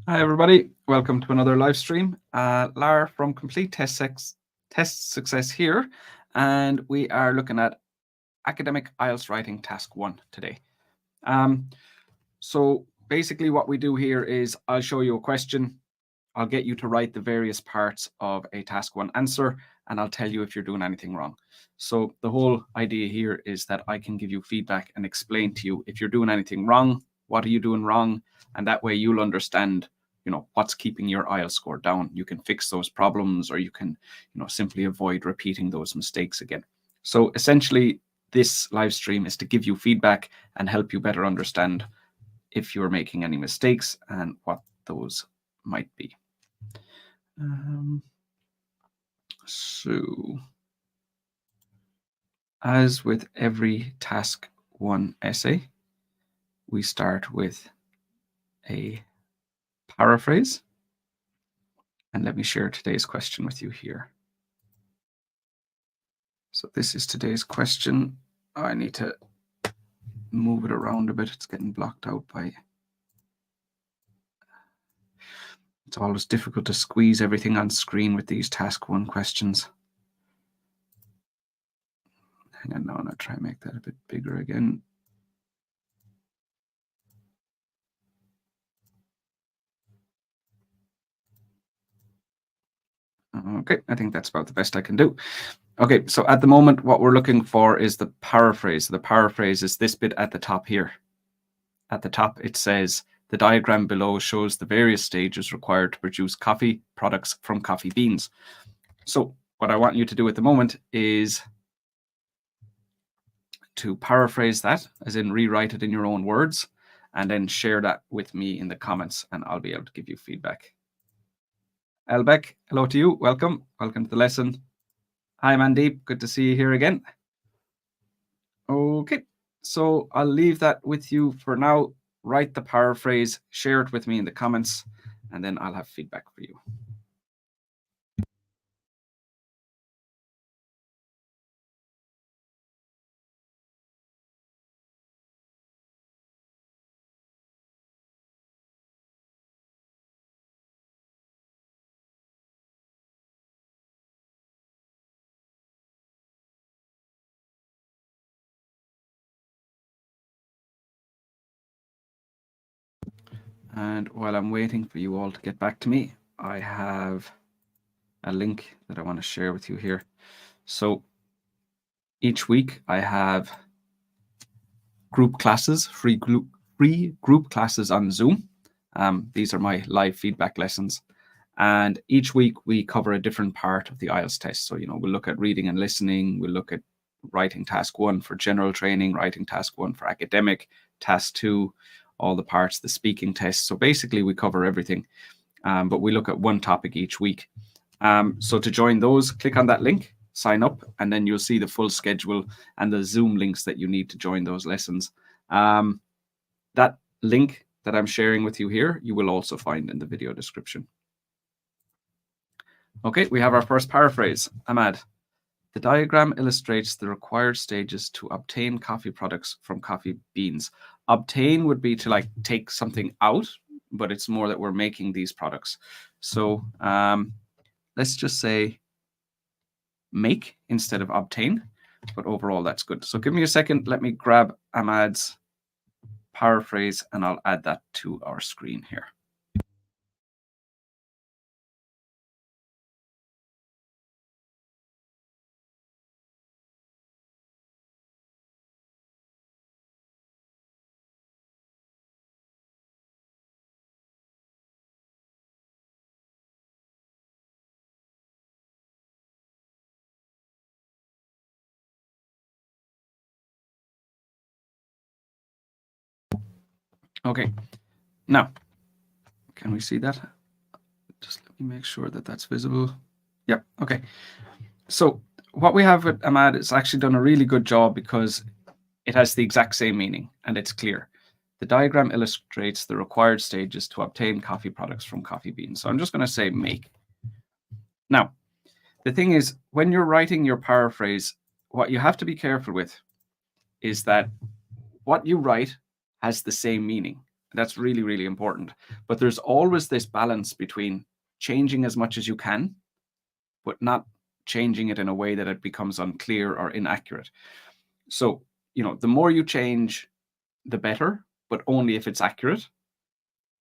Hi, everybody. Welcome to another live stream. Lara from Complete Test Success here, and we are looking at Academic IELTS Writing Task 1 today. So basically what we do here is I'll show you a question, I'll get you to write the various parts of a Task 1 answer, and I'll tell you if you're doing anything wrong. So the whole idea here is that I can give you feedback and explain to you if you're doing anything wrong, what are you doing wrong, and that way you'll understand what's keeping your IELTS score down. You can fix those problems, or you can simply avoid repeating those mistakes again. So essentially this live stream is to give you feedback and help you better understand if you're making any mistakes and what those might be. So as with every task 1 essay, we start with a paraphrase. And let me share today's question with you here. So this is today's question. I need to move it around a bit. It's getting blocked out by... It's always difficult to squeeze everything on screen with these task 1 questions. Hang on now, and I'll try and make that a bit bigger again. Okay, I think that's about the best I can do. Okay, so at the moment, what we're looking for is the paraphrase. The paraphrase is this bit at the top here. At the top, it says, the diagram below shows the various stages required to produce coffee products from coffee beans. So what I want you to do at the moment is to paraphrase that, as in rewrite it in your own words, and then share that with me in the comments, and I'll be able to give you feedback. Elbeck, hello to you. Welcome. Welcome to the lesson. Hi, Mandeep. Good to see you here again. Okay, so I'll leave that with you for now. Write the paraphrase, share it with me in the comments, and then I'll have feedback for you. And while I'm waiting for you all to get back to me, I have a link that I want to share with you here. So each week I have group classes, free group classes on Zoom. These are my live feedback lessons. And each week we cover a different part of the IELTS test. So, we'll look at reading and listening. We'll look at writing task 1 for general training, writing task 1 for academic, task 2, all the parts, the speaking test. So basically we cover everything, but we look at one topic each week. So to join those, click on that link, sign up, and then you'll see the full schedule and the Zoom links that you need to join those lessons. That link that I'm sharing with you here, you will also find in the video description. Okay, we have our first paraphrase. Ahmad, the diagram illustrates the required stages to obtain coffee products from coffee beans. Obtain would be to take something out, but it's more that we're making these products. So let's just say make instead of obtain, but overall that's good. So give me a second. Let me grab Ahmad's paraphrase and I'll add that to our screen here. Okay, now, can we see that? Just let me make sure that that's visible. Yep, okay. So what we have with Ahmad is actually done a really good job because it has the exact same meaning and it's clear. The diagram illustrates the required stages to obtain coffee products from coffee beans. So I'm just going to say make. Now, the thing is, when you're writing your paraphrase, what you have to be careful with is that what you write has the same meaning. That's really, really important. But there's always this balance between changing as much as you can, but not changing it in a way that it becomes unclear or inaccurate. So, the more you change, the better, but only if it's accurate.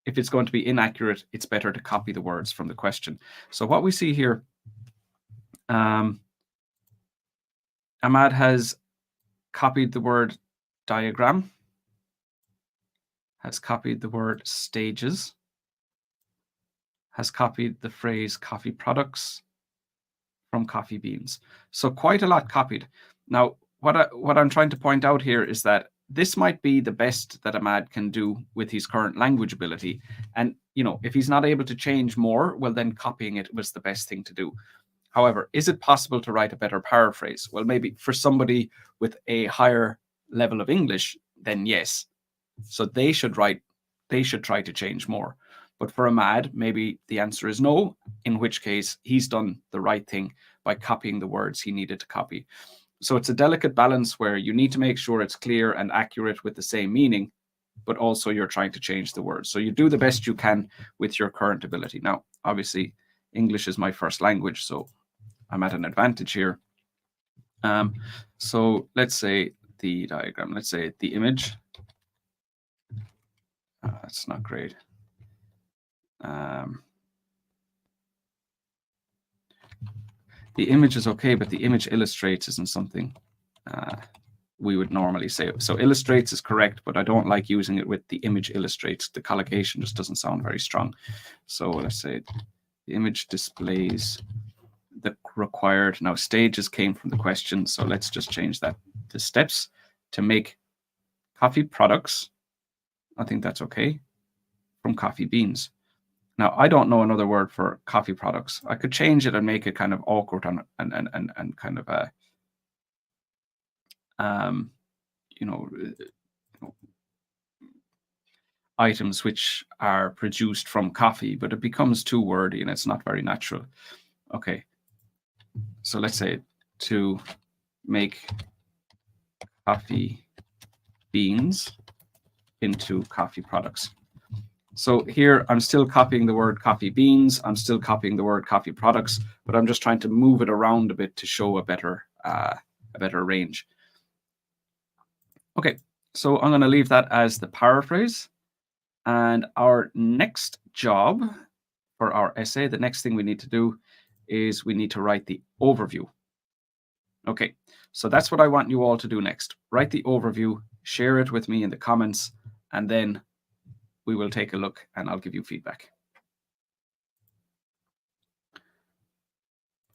If it's going to be inaccurate, it's better to copy the words from the question. So what we see here, Ahmad has copied the word diagram, has copied the word stages, has copied the phrase coffee products from coffee beans. So quite a lot copied. Now, what I'm trying to point out here is that this might be the best that Ahmad can do with his current language ability. And, if he's not able to change more, well, then copying it was the best thing to do. However, is it possible to write a better paraphrase? Well, maybe for somebody with a higher level of English, then yes. So they should try to change more. But for Ahmad, maybe the answer is no, in which case he's done the right thing by copying the words he needed to copy. So it's a delicate balance where you need to make sure it's clear and accurate with the same meaning, but also you're trying to change the words. So you do the best you can with your current ability. Now, obviously, English is my first language, so I'm at an advantage here. So let's say the diagram, let's say the image. It's not great. The image is okay, but the image illustrates isn't something we would normally say. So illustrates is correct, but I don't like using it with the image illustrates. The collocation just doesn't sound very strong. So let's say the image displays the required. Now stages came from the question, so let's just change that to steps to make coffee products. I think that's okay. From coffee beans. Now, I don't know another word for coffee products. I could change it and make it kind of awkward and kind of a, items which are produced from coffee, but it becomes too wordy and it's not very natural. Okay, so let's say to make coffee beans into coffee products. So here I'm still copying the word coffee beans. I'm still copying the word coffee products, but I'm just trying to move it around a bit to show a better range. Okay, so I'm going to leave that as the paraphrase. And our next job for our essay, the next thing we need to do is we need to write the overview. Okay, so that's what I want you all to do next. Write the overview, share it with me in the comments, and then we will take a look and I'll give you feedback.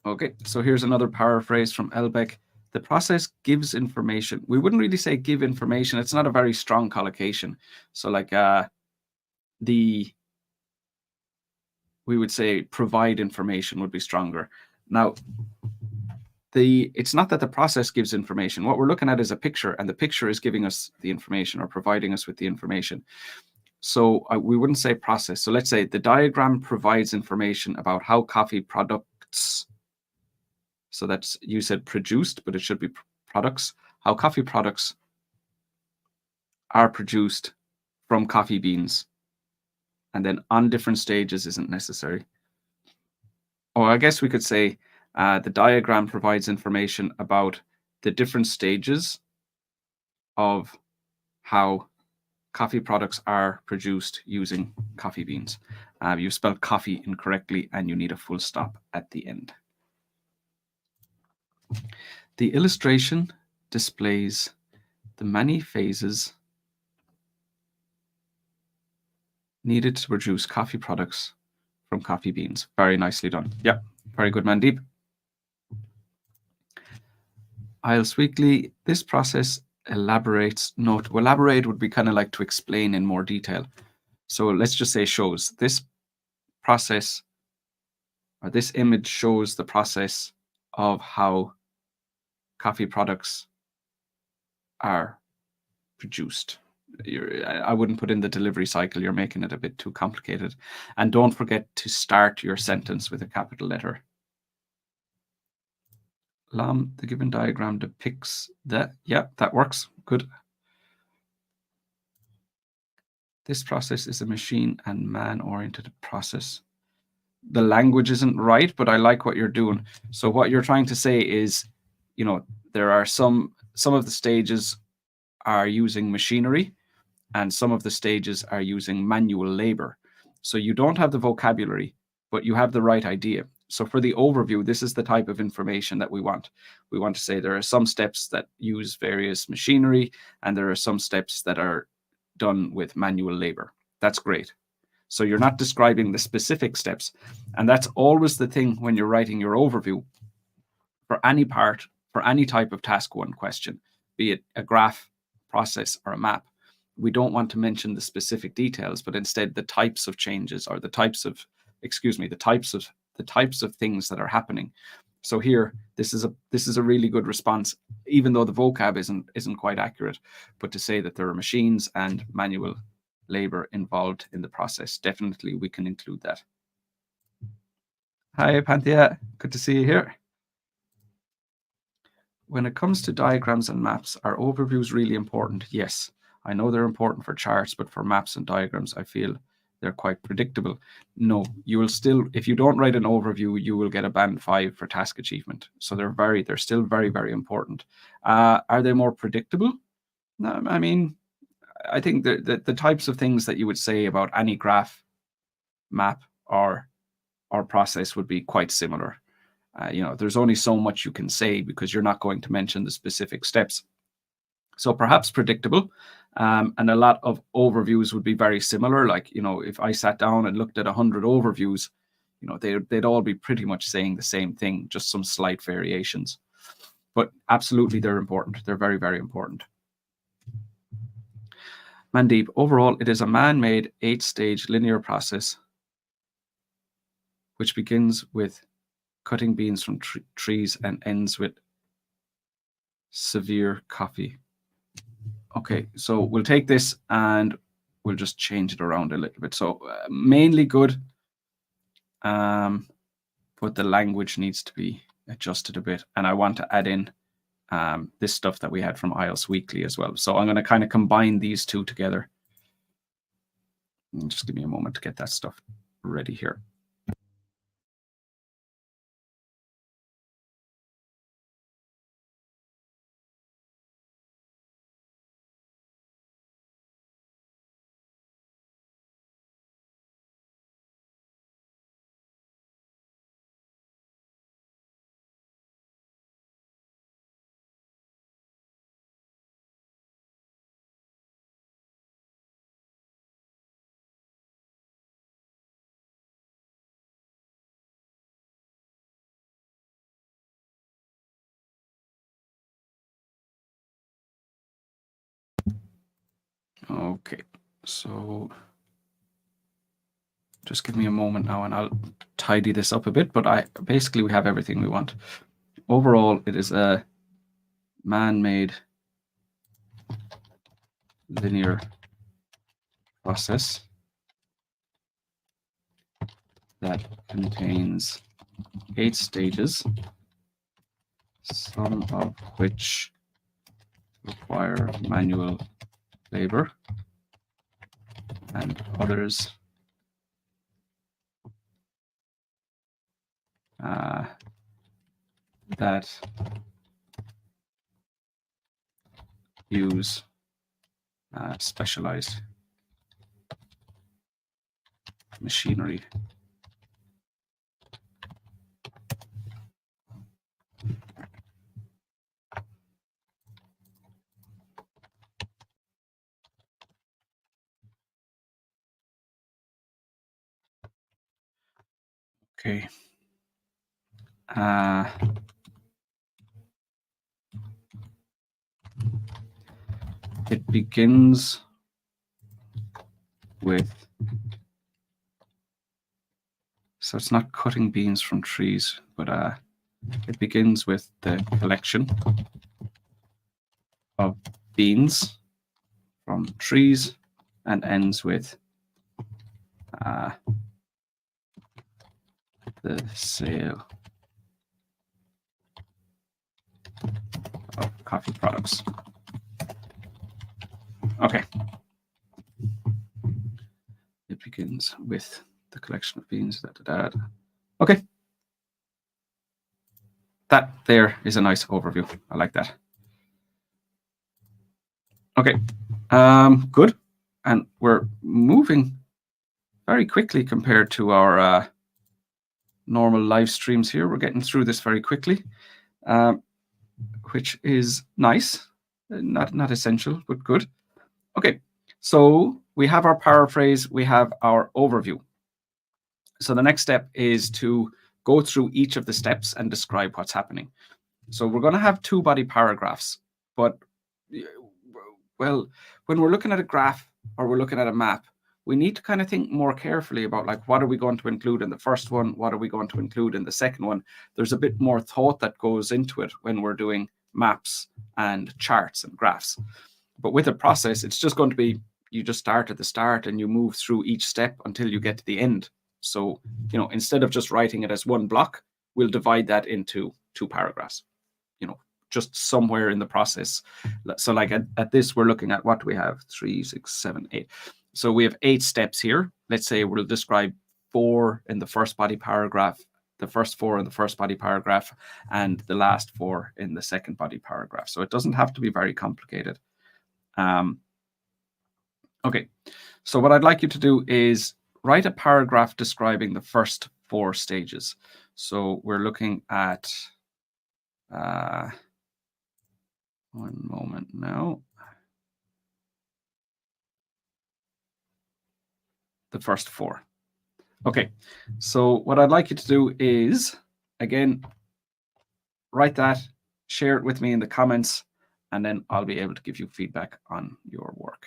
Okay, so here's another paraphrase from Elbeck. The process gives information. We wouldn't really say give information. It's not a very strong collocation. So like we would say provide information would be stronger. Now, it's not that the process gives information. What we're looking at is a picture, and the picture is giving us the information or providing us with the information. So we wouldn't say process. So let's say the diagram provides information about how coffee products, so that's, you said produced, but it should be products, how coffee products are produced from coffee beans. And then on different stages isn't necessary. Or I guess we could say the diagram provides information about the different stages of how coffee products are produced using coffee beans. You've spelled coffee incorrectly and you need a full stop at the end. The illustration displays the many phases needed to produce coffee products from coffee beans. Very nicely done. Yeah, very good, Mandeep. IELTS Weekly, this process elaborates. No, to elaborate would be kind of like to explain in more detail. So let's just say shows. This process, or this image shows the process of how coffee products are produced. I wouldn't put in the delivery cycle. You're making it a bit too complicated. And don't forget to start your sentence with a capital letter. Lam, the given diagram depicts that. Yeah, that works. Good. This process is a machine and man-oriented process. The language isn't right, but I like what you're doing. So what you're trying to say is, there are some of the stages are using machinery and some of the stages are using manual labor. So you don't have the vocabulary, but you have the right idea. So for the overview, this is the type of information that we want. We want to say there are some steps that use various machinery and there are some steps that are done with manual labor. That's great. So you're not describing the specific steps. And that's always the thing when you're writing your overview for any part, for any type of task one question, be it a graph, process, or a map. We don't want to mention the specific details, but instead the types of changes or the types of things that are happening. So here, this is a really good response, even though the vocab isn't quite accurate. But to say that there are machines and manual labor involved in the process, definitely we can include that. Hi, Panthea. Good to see you here. When it comes to diagrams and maps, are overviews really important? Yes, I know they're important for charts, but for maps and diagrams, I feel they're quite predictable. No, you will still, if you don't write an overview, you will get a band 5 for task achievement. So they're still very, very important. Are they more predictable? No, I mean, I think the types of things that you would say about any graph, map, or process would be quite similar. There's only so much you can say because you're not going to mention the specific steps. So perhaps predictable. And a lot of overviews would be very similar. Like, if I sat down and looked at 100 overviews, they'd all be pretty much saying the same thing, just some slight variations. But absolutely, they're important. They're very, very important. Mandeep, overall, it is a man-made 8-stage linear process which begins with cutting beans from trees and ends with severe coffee. Okay, so we'll take this and we'll just change it around a little bit. So mainly good, but the language needs to be adjusted a bit. And I want to add in this stuff that we had from IELTS Weekly as well. So I'm going to kind of combine these two together. And just give me a moment to get that stuff ready here. Okay, so just give me a moment now and I'll tidy this up a bit, but basically we have everything we want. Overall, it is a man-made linear process that contains 8 stages, some of which require manual labor and others that use specialized machinery. Okay. It begins with, so it's not cutting beans from trees, but it begins with the collection of beans from trees and ends with the sale of coffee products. Okay. It begins with the collection of beans. Okay. That there is a nice overview. I like that. Okay, good. And we're moving very quickly compared to our normal live streams here. We're getting through this very quickly, which is nice. Not essential, but good. Okay, so we have our paraphrase, we have our overview. So the next step is to go through each of the steps and describe what's happening. So we're going to have 2 body paragraphs, but well, when we're looking at a graph or we're looking at a map, we need to kind of think more carefully about, like, what are we going to include in the first one? What are we going to include in the second one? There's a bit more thought that goes into it when we're doing maps and charts and graphs. But with a process, it's just going to be, you just start at the start and you move through each step until you get to the end. So, instead of just writing it as one block, we'll divide that into 2 paragraphs, just somewhere in the process. So like at this, we're looking at, what do we have? 3, 6, 7, 8. So we have 8 steps here. Let's say we'll describe 4 in the first body paragraph, the first 4 in the first body paragraph, and the last 4 in the second body paragraph. So it doesn't have to be very complicated. Okay, so what I'd like you to do is write a paragraph describing the first 4 stages. So we're looking at, one moment now, the first 4. Okay, so what I'd like you to do is, again, write that, share it with me in the comments, and then I'll be able to give you feedback on your work.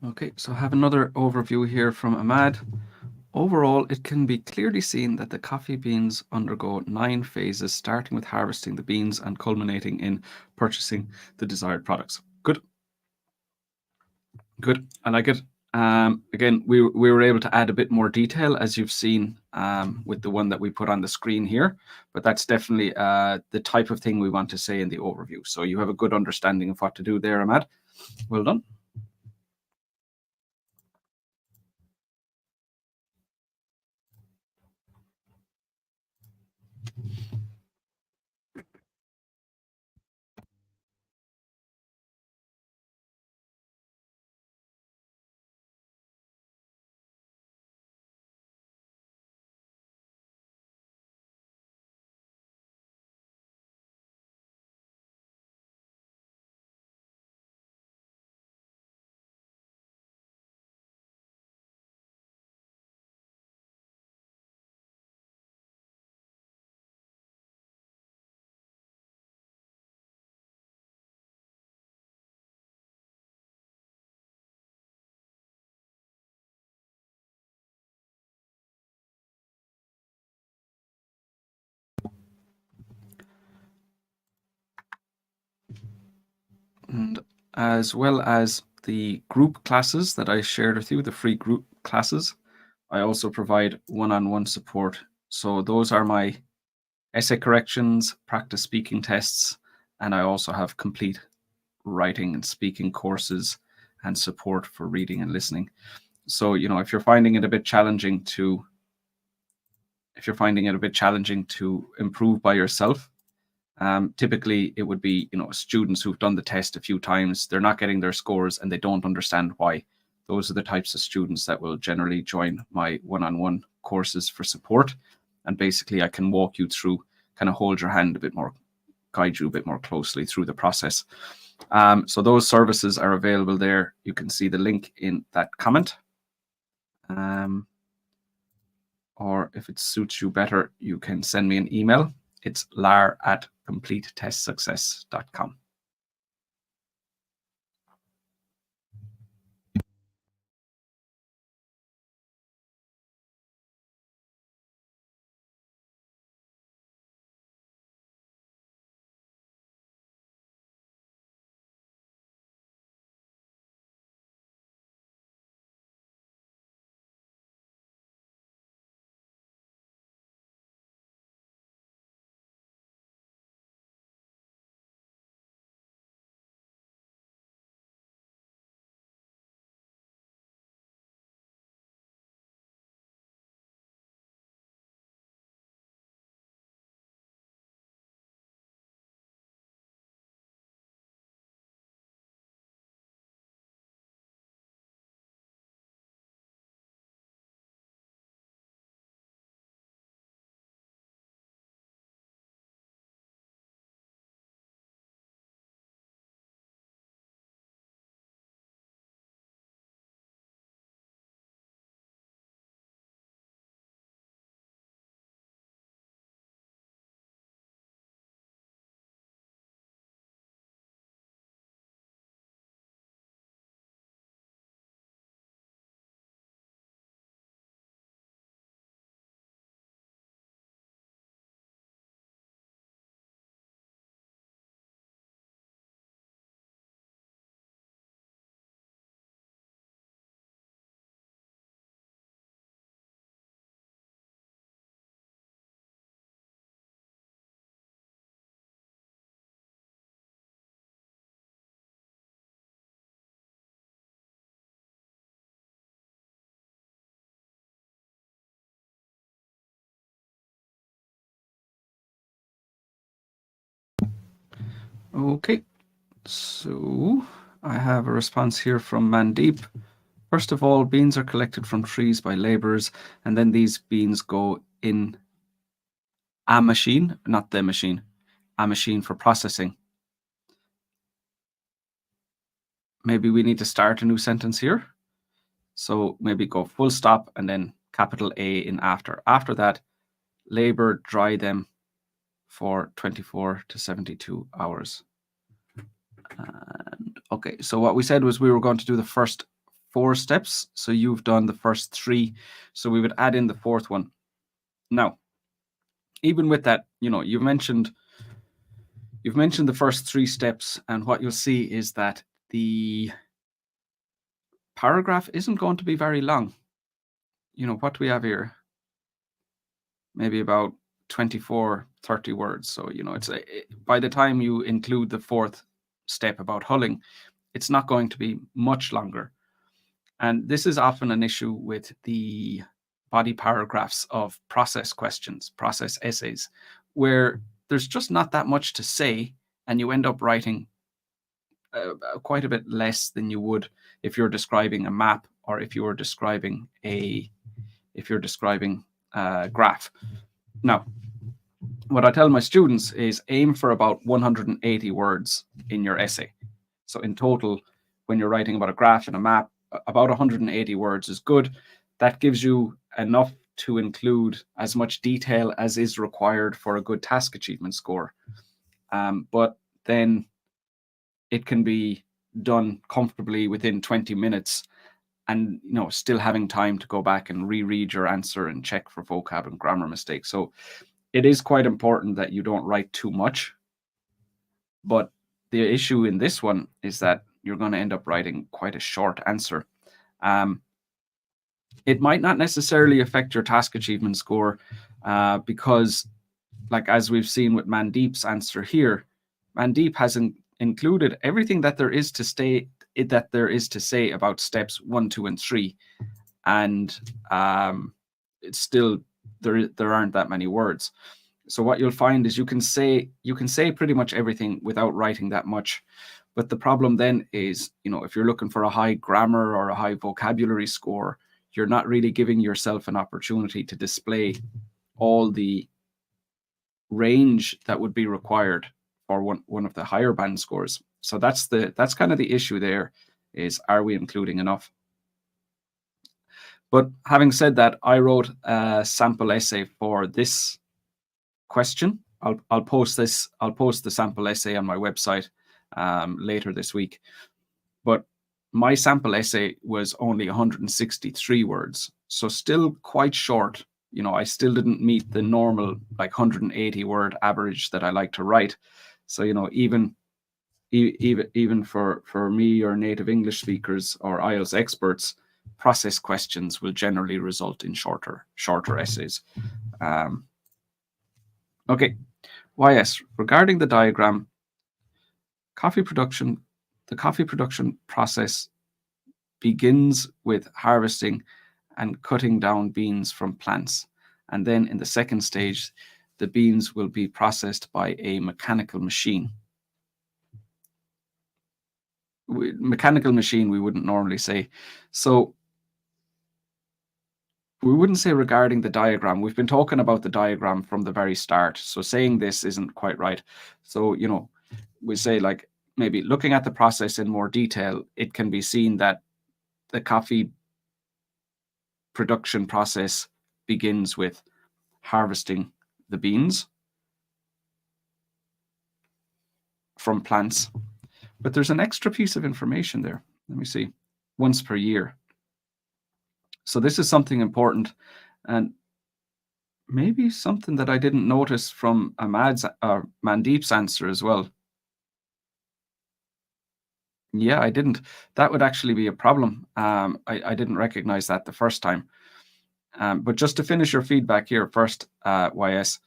Okay, so I have another overview here from Ahmad. Overall, it can be clearly seen that the coffee beans undergo 9 phases, starting with harvesting the beans and culminating in purchasing the desired products. Good. Good. I like it. Again, we were able to add a bit more detail, as you've seen with the one that we put on the screen here, but that's definitely the type of thing we want to say in the overview. So you have a good understanding of what to do there, Ahmad. Well done. And as well as the group classes that I shared with you, the free group classes, I also provide one-on-one support. So those are my essay corrections, practice speaking tests, and I also have complete writing and speaking courses and support for reading and listening. So, if you're finding it a bit challenging to improve by yourself, typically it would be, students who've done the test a few times, they're not getting their scores and they don't understand why. Those are the types of students that will generally join my one-on-one courses for support. And basically I can walk you through, kind of hold your hand a bit more, guide you a bit more closely through the process. So those services are available there. You can see the link in that comment. Or if it suits you better, you can send me an email. It's lar@completetestsuccess.com. Okay, so I have a response here from Mandeep. First of all, beans are collected from trees by laborers, and then these beans go in a machine, not the machine, a machine for processing. Maybe we need to start a new sentence here. So maybe go full stop and then capital A in after. After that, labor dry them for 24 to 72 hours. And okay, so what we said was we were going to do the first 4 steps. So you've done the first 3. So we would add in the 4th one. Now, even with that, you've mentioned the first 3 steps, and what you'll see is that the paragraph isn't going to be very long. What do we have here? Maybe about 24, 30 words. So, it's by the time you include the 4th step about hulling, it's not going to be much longer. And this is often an issue with the body paragraphs of process questions, process essays, where there's just not that much to say, and you end up writing quite a bit less than you would if you're describing a map or if you were describing a graph. Now, what I tell my students is aim for about 180 words in your essay. So in total, when you're writing about a graph and a map, about 180 words is good. That gives you enough to include as much detail as is required for a good task achievement score. But then it can be done comfortably within 20 minutes and still having time to go back and reread your answer and check for vocab and grammar mistakes. So it is quite important that you don't write too much. But the issue in this one is that you're going to end up writing quite a short answer. It might not necessarily affect your task achievement score because, like as we've seen with Mandeep's answer here, Mandeep has included everything that there is to say about steps 1, 2, and 3, and it's still there aren't that many words. So what you'll find is you can say pretty much everything without writing that much. But the problem then is, if you're looking for a high grammar or a high vocabulary score, you're not really giving yourself an opportunity to display all the range that would be required for one of the higher band scores. So that's kind of the issue there, is are we including enough? But having said that, I wrote a sample essay for this question. I'll post the sample essay on my website later this week. But my sample essay was only 163 words, so still quite short. I still didn't meet the normal 180 word average that I like to write. So even for me or native English speakers or IELTS experts, process questions will generally result in shorter essays. Okay, YS, regarding the diagram, the coffee production process begins with harvesting and cutting down beans from plants. And then in the second stage, the beans will be processed by a mechanical machine. Mechanical machine, we wouldn't normally say. So we wouldn't say regarding the diagram. We've been talking about the diagram from the very start. So saying this isn't quite right. So, we say maybe looking at the process in more detail, it can be seen that the coffee production process begins with harvesting the beans from plants. But there's an extra piece of information there. Let me see. Once per year. So this is something important, and maybe something that I didn't notice from Mandeep's answer as well. Yeah, I didn't. That would actually be a problem. I didn't recognize that the first time. But just to finish your feedback here first, YS,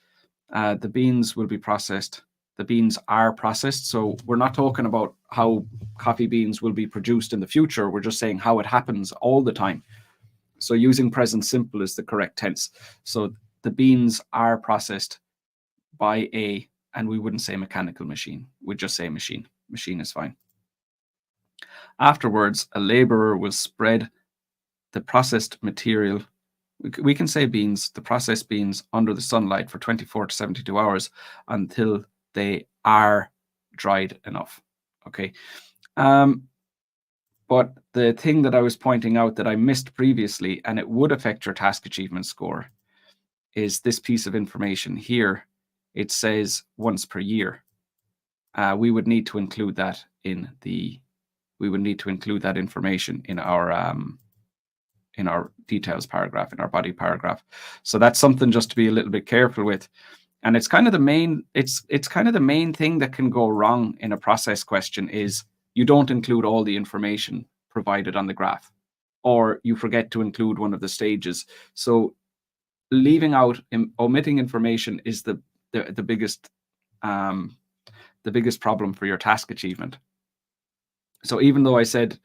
the beans will be processed. The beans are processed. So we're not talking about how coffee beans will be produced in the future. We're just saying how it happens all the time. So using present simple is the correct tense. So the beans are processed by and we wouldn't say mechanical machine. We'd just say machine. Machine is fine. Afterwards, a laborer will spread the processed material. We can say beans, the processed beans, under the sunlight for 24 to 72 hours until they are dried enough. Okay. But the thing that I was pointing out that I missed previously, and it would affect your task achievement score, is this piece of information here. It says once per year. We would need to include that information in our details paragraph, in our body paragraph. So that's something just to be a little bit careful with. And it's kind of the main thing that can go wrong in a process question is you don't include all the information provided on the graph, or you forget to include one of the stages. So omitting information is the biggest problem for your task achievement. So even though I said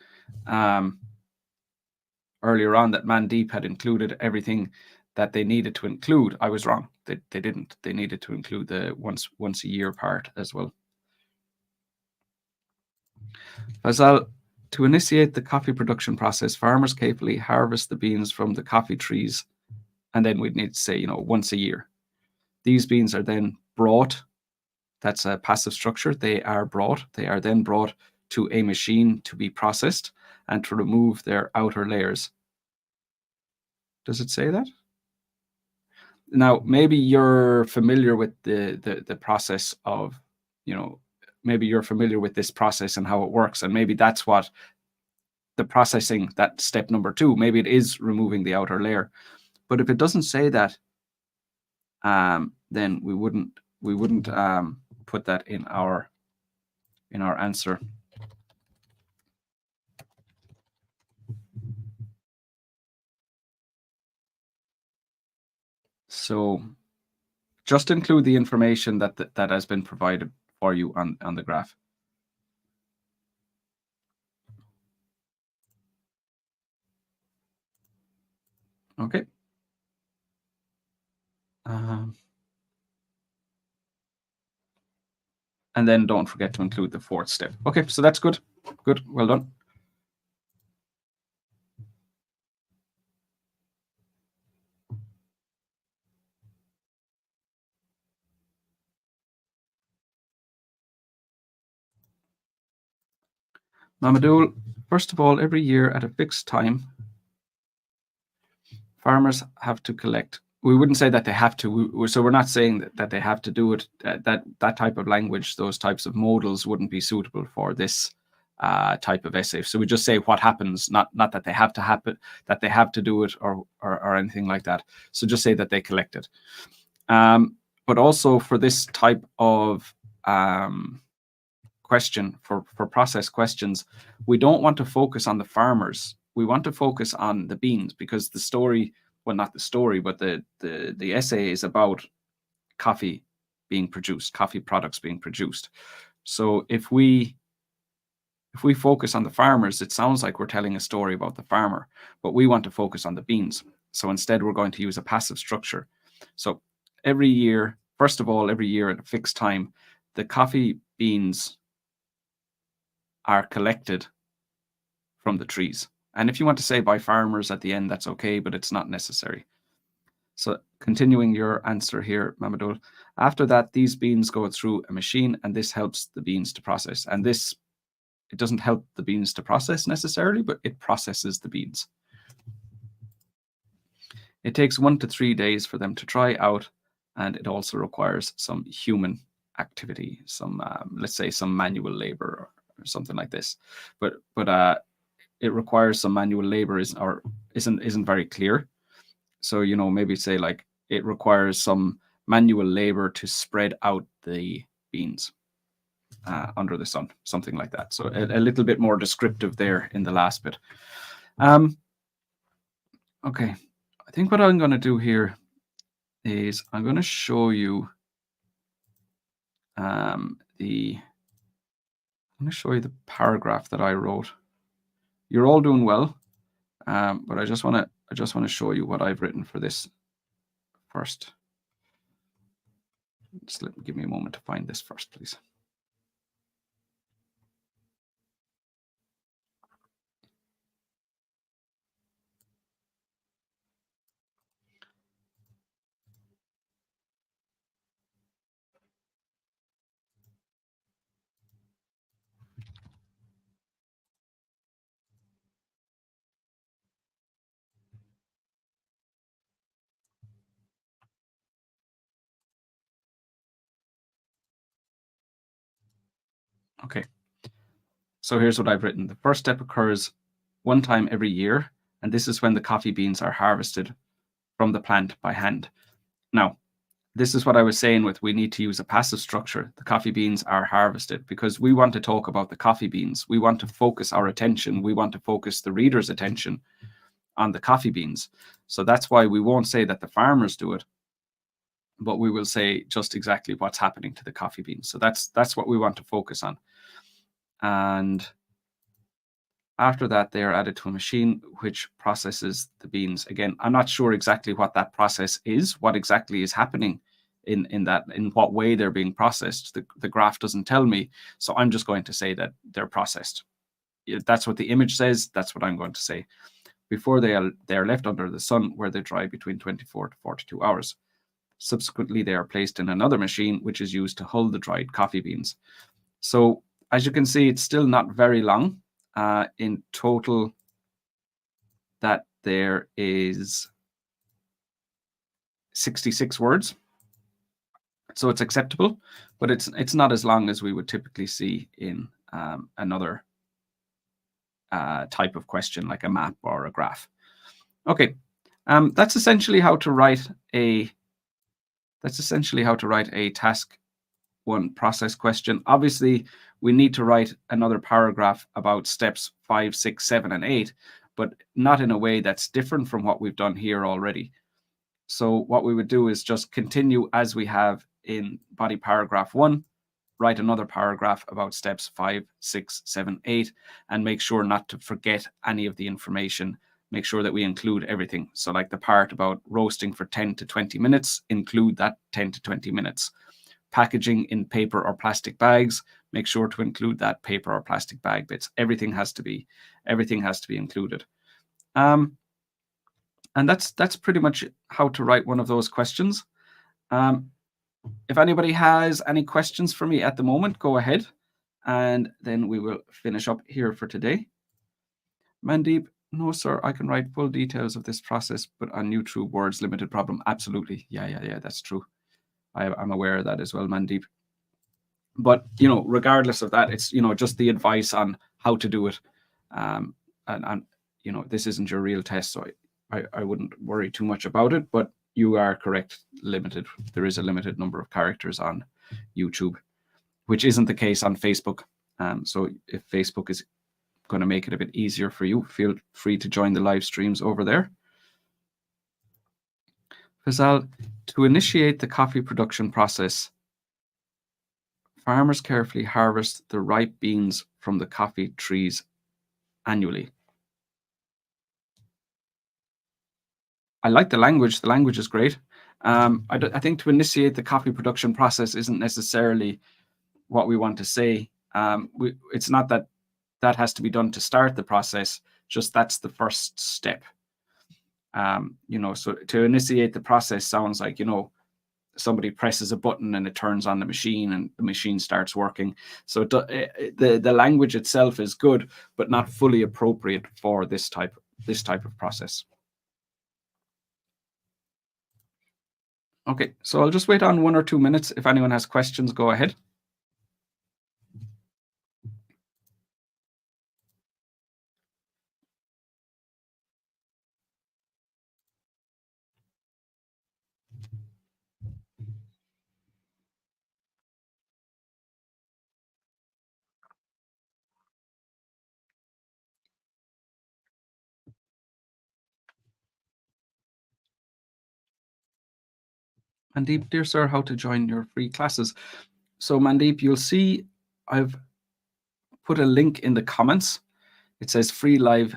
earlier on that Mandeep had included everything that they needed to include, I was wrong. They didn't. They needed to include the once a year part as well. Fazal, to initiate the coffee production process, farmers carefully harvest the beans from the coffee trees, and then we'd need to say, once a year. These beans are then brought. That's a passive structure. They are then brought to a machine to be processed and to remove their outer layers. Does it say that? Now, maybe you're familiar with the process of, maybe you're familiar with this process and how it works, and maybe that's what the processing, that step number 2, maybe it is removing the outer layer. But if it doesn't say that, then we wouldn't put that in our answer. So just include the information that has been provided for you on the graph. Okay. And then don't forget to include the fourth step. Okay, so that's good. Good, well done. Mamadou, first of all, every year at a fixed time, farmers have to collect. We wouldn't say that they have to. So we're not saying that they have to do it. That type of language, those types of modals wouldn't be suitable for this type of essay. So we just say what happens, not that they have to happen, that they have to do it or anything like that. So just say that they collect it. But also for this type of question, for process questions, we don't want to focus on the farmers. We want to focus on the beans, because the story, well, not the story, but the essay is about coffee being produced, coffee products being produced. So if we focus on the farmers, it sounds like we're telling a story about the farmer, but we want to focus on the beans. So instead, we're going to use a passive structure. So every year, first of all, every year at a fixed time, the coffee beans are collected from the trees. And if you want to say by farmers at the end, that's okay, but it's not necessary. So continuing your answer here, Mamadou, after that, these beans go through a machine, and this helps the beans to process. And this, it doesn't help the beans to process necessarily, but it processes the beans. It takes 1 to 3 days for them to dry out, and it also requires some human activity, some let's say some manual labor or something like this. But it requires some manual labor isn't very clear. So maybe say like it requires some manual labor to spread out the beans under the sun, something like that. So a little bit more descriptive there in the last bit. Okay, I think what I'm going to do here is I'm going to show you the paragraph that I wrote. You're all doing well, but I just want to show you what I've written for this first. Just give me a moment to find this first, please. Okay, so here's what I've written. The first step occurs one time every year, and this is when the coffee beans are harvested from the plant by hand. Now, this is what I was saying with we need to use a passive structure. The coffee beans are harvested because we want to talk about the coffee beans. We want to focus our attention. We want to focus the reader's attention on the coffee beans. So that's why we won't say that the farmers do it, but we will say just exactly what's happening to the coffee beans. So that's what we want to focus on. And after that, they are added to a machine which processes the beans. Again, I'm not sure exactly what that process is, what exactly is happening in what way they're being processed. The graph doesn't tell me, so I'm just going to say that they're processed. That's what the image says. That's what I'm going to say. Before they are left under the sun, where they dry between 24 to 42 hours. Subsequently, they are placed in another machine, which is used to hull the dried coffee beans. So as you can see, it's still not very long. In total, that there is 66 words. So it's acceptable, but it's not as long as we would typically see in another type of question, like a map or a graph. Okay, that's essentially how to write a task 1 process question. Obviously, we need to write another paragraph about steps 5, 6, 7, and 8, but not in a way that's different from what we've done here already. So what we would do is just continue as we have in body paragraph 1, write another paragraph about steps 5, 6, 7, 8, and make sure not to forget any of the information. Make sure that we include everything. So like the part about roasting for 10 to 20 minutes, include that 10 to 20 minutes. Packaging in paper or plastic bags, make sure to include that paper or plastic bag bits. Everything has to be included. And that's pretty much how to write one of those questions. If anybody has any questions for me at the moment, go ahead, and then we will finish up here for today. Mandeep, no, sir, I can write full details of this process, but on YouTube words limited problem. Absolutely. Yeah, that's true. I'm aware of that as well, Mandeep. But, regardless of that, it's, just the advice on how to do it. And this isn't your real test, so I wouldn't worry too much about it, but you are correct, limited. There is a limited number of characters on YouTube, which isn't the case on Facebook. So if Facebook is going to make it a bit easier for you, feel free to join the live streams over there. Fazal, to initiate the coffee production process, farmers carefully harvest the ripe beans from the coffee trees annually. I like the language. The language is great. I think to initiate the coffee production process isn't necessarily what we want to say. It's not that has to be done to start the process, just that's the first step. So to initiate the process sounds like, somebody presses a button and it turns on the machine and the machine starts working. So the language itself is good, but not fully appropriate for this type of process. Okay, so I'll just wait on 1 or 2 minutes. If anyone has questions, go ahead. Mandeep, dear sir, how to join your free classes. So Mandeep, you'll see I've put a link in the comments. It says free live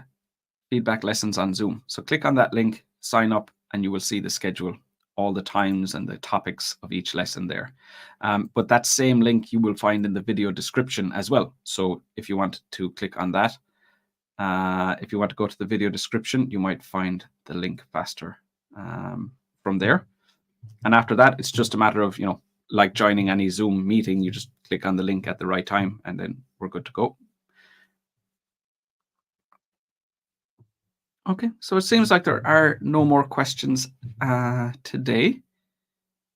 feedback lessons on Zoom. So click on that link, sign up, and you will see the schedule, all the times and the topics of each lesson there. But that same link you will find in the video description as well. So if you want to click on that, if you want to go to the video description, you might find the link faster from there. And after that, it's just a matter of, like joining any Zoom meeting, you just click on the link at the right time and then we're good to go. Okay, so it seems like there are no more questions today.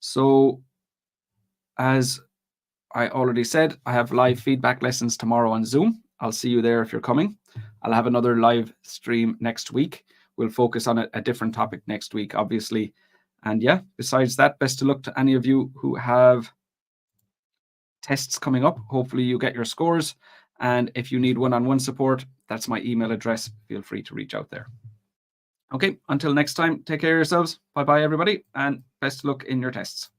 So as I already said, I have live feedback lessons tomorrow on Zoom. I'll see you there if you're coming. I'll have another live stream next week. We'll focus on a different topic next week, obviously. And yeah, besides that, best of luck to any of you who have tests coming up. Hopefully you get your scores. And if you need one-on-one support, that's my email address. Feel free to reach out there. Okay, until next time, take care of yourselves. Bye-bye, everybody, and best of luck in your tests.